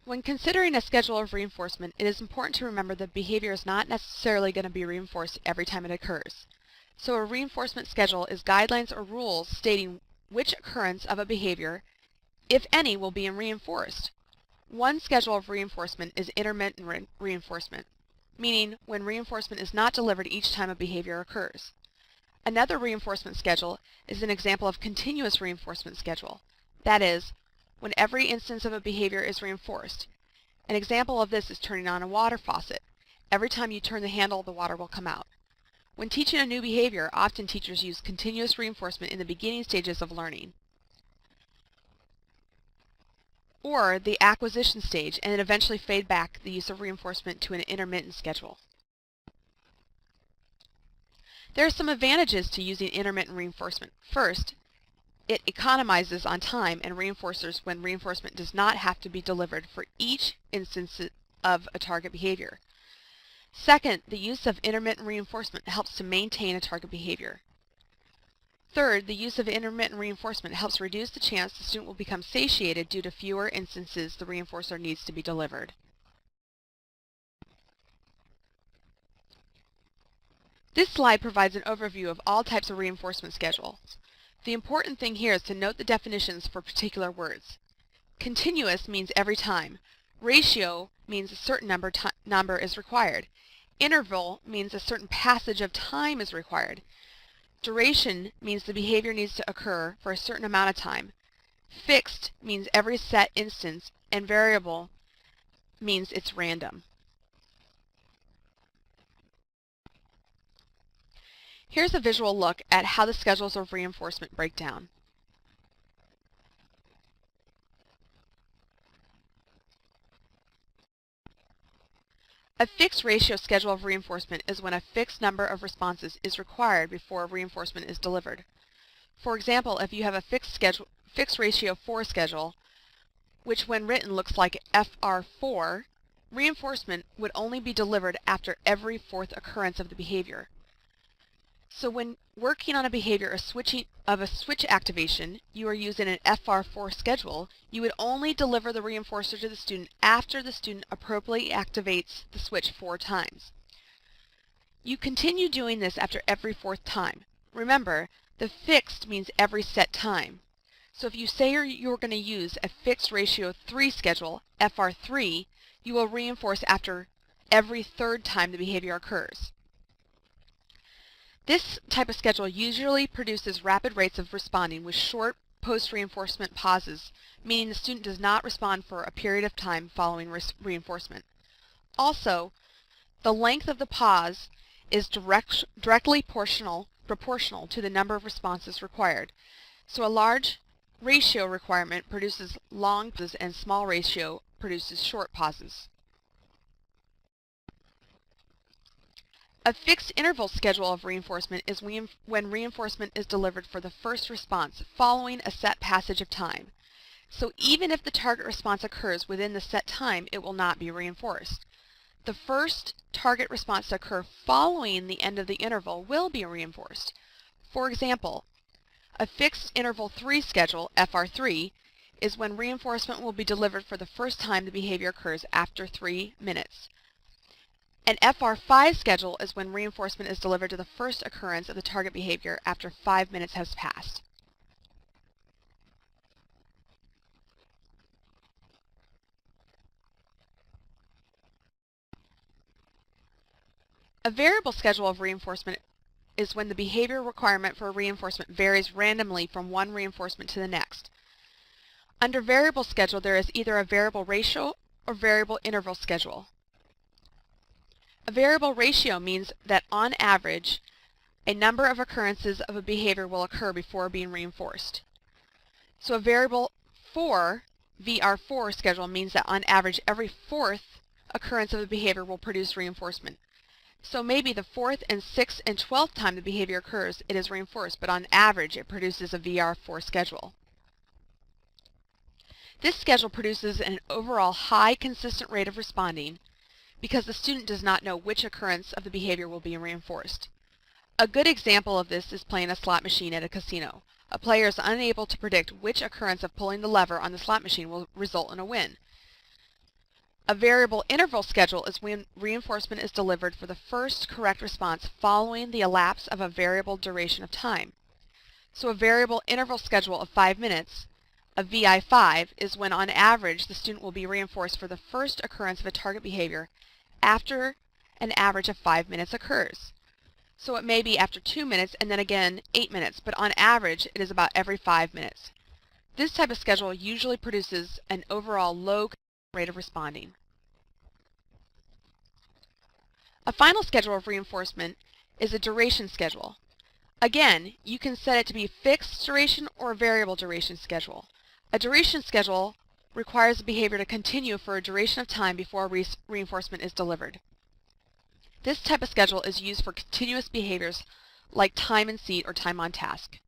When considering a schedule of reinforcement, it is important to remember that behavior is not necessarily going to be reinforced every time it occurs. So a reinforcement schedule is guidelines or rules stating which occurrence of a behavior, if any, will be reinforced. One schedule of reinforcement is intermittent reinforcement, meaning when reinforcement is not delivered each time a behavior occurs. Another reinforcement schedule is an example of continuous reinforcement schedule. That is, when every instance of a behavior is reinforced. An example of this is turning on a water faucet. Every time you turn the handle, the water will come out. When teaching a new behavior, often teachers use continuous reinforcement in the beginning stages of learning, or the acquisition stage, and then eventually fade back the use of reinforcement to an intermittent schedule. There are some advantages to using intermittent reinforcement. First, it economizes on time and reinforcers when reinforcement does not have to be delivered for each instance of a target behavior. Second, the use of intermittent reinforcement helps to maintain a target behavior. Third, the use of intermittent reinforcement helps reduce the chance the student will become satiated due to fewer instances the reinforcer needs to be delivered. This slide provides an overview of all types of reinforcement schedules. The important thing here is to note the definitions for particular words. Continuous means every time. Ratio means a certain number is required. Interval means a certain passage of time is required. Duration means the behavior needs to occur for a certain amount of time. Fixed means every set instance, and variable means it's random. Here's a visual look at how the schedules of reinforcement break down. A fixed ratio schedule of reinforcement is when a fixed number of responses is required before reinforcement is delivered. For example, if you have a fixed ratio 4 schedule, which when written looks like FR4, reinforcement would only be delivered after every fourth occurrence of the behavior. So when working on a behavior of a switch activation, you are using an FR4 schedule, you would only deliver the reinforcer to the student after the student appropriately activates the switch 4 times. You continue doing this after every fourth time. Remember, the fixed means every set time. So if you say you're going to use a fixed ratio 3 schedule, FR3, you will reinforce after every third time the behavior occurs. This type of schedule usually produces rapid rates of responding with short post-reinforcement pauses, meaning the student does not respond for a period of time following reinforcement. Also, the length of the pause is directly proportional to the number of responses required. So a large ratio requirement produces long pauses and small ratio produces short pauses. A fixed interval schedule of reinforcement is when reinforcement is delivered for the first response following a set passage of time. So even if the target response occurs within the set time, it will not be reinforced. The first target response to occur following the end of the interval will be reinforced. For example, a fixed interval 3 schedule, FR3, is when reinforcement will be delivered for the first time the behavior occurs after 3 minutes. An FR5 schedule is when reinforcement is delivered to the first occurrence of the target behavior after 5 minutes has passed. A variable schedule of reinforcement is when the behavior requirement for reinforcement varies randomly from one reinforcement to the next. Under variable schedule, there is either a variable ratio or variable interval schedule. A variable ratio means that on average, a number of occurrences of a behavior will occur before being reinforced. So a variable 4, VR4 schedule means that on average every fourth occurrence of a behavior will produce reinforcement. So maybe the 4th and 6th and 12th time the behavior occurs, it is reinforced, but on average it produces a VR4 schedule. This schedule produces an overall high consistent rate of responding because the student does not know which occurrence of the behavior will be reinforced. A good example of this is playing a slot machine at a casino. A player is unable to predict which occurrence of pulling the lever on the slot machine will result in a win. A variable interval schedule is when reinforcement is delivered for the first correct response following the elapse of a variable duration of time. So a variable interval schedule of 5 minutes, a VI5, is when on average the student will be reinforced for the first occurrence of a target behavior after an average of 5 minutes occurs. So it may be after 2 minutes and then again 8 minutes, but on average it is about every 5 minutes. This type of schedule usually produces an overall low rate of responding. A final schedule of reinforcement is a duration schedule. Again, you can set it to be fixed duration or a variable duration schedule. A duration schedule requires the behavior to continue for a duration of time before reinforcement is delivered. This type of schedule is used for continuous behaviors like time in seat or time on task.